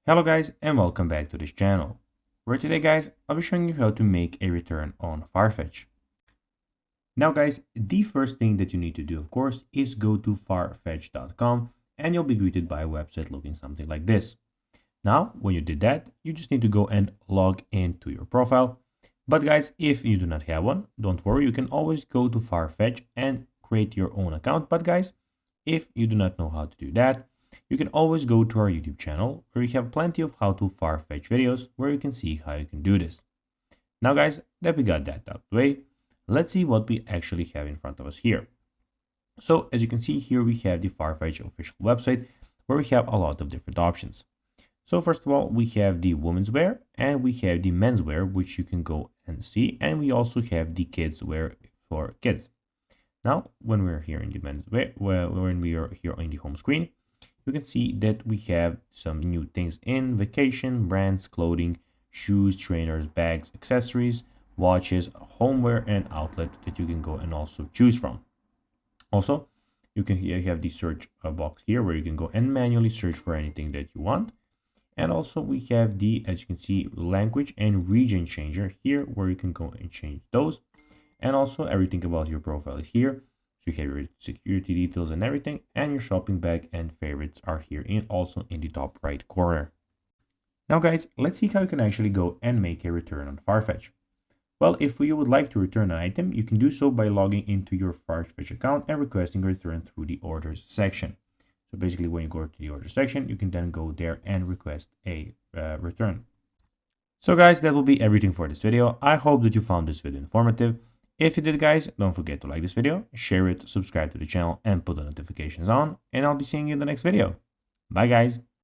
Hello guys and welcome back to this channel, where today guys I'll be showing you how to make a return on Farfetch. Now guys, the first thing that you need to do of course is go to farfetch.com and you'll be greeted by a website looking something like this. Now when you did that, you just need to go and log into your profile. But guys, if you do not have one, don't worry, you can always go to Farfetch and create your own account. But guys, if you do not know how to do that, you can always go to our YouTube channel where we have plenty of how to Farfetch videos where you can see how you can do this. Now guys, that we got that out of the way, let's see what we actually have in front of us here. So as you can see here, we have the Farfetch official website where we have a lot of different options. So first of all, we have the women's wear and we have the men's wear, which you can go and see. And we also have the kids wear for kids. Now, when we're here in the men's wear, when we are here on the home screen, you can see that we have some new things in vacation, brands, clothing, shoes, trainers, bags, accessories, watches, homeware, and outlet that you can go and also choose from. Also, you have the search box here where you can go and manually search for anything that you want. And also we have the, as you can see, language and region changer here where you can go and change those. And also everything about your profile is here. So you have your security details and everything, and your shopping bag and favorites are here in also in the top right corner. Now guys, let's see how you can actually go and make a return on Farfetch. Well, if you would like to return an item, you can do so by logging into your Farfetch account and requesting a return through the orders section. So basically when you go to the order section, you can then go there and request a return. So guys, that will be everything for this video. I hope that you found this video informative. If you did guys, don't forget to like this video, share it, subscribe to the channel and put the notifications on, and I'll be seeing you in the next video. Bye guys.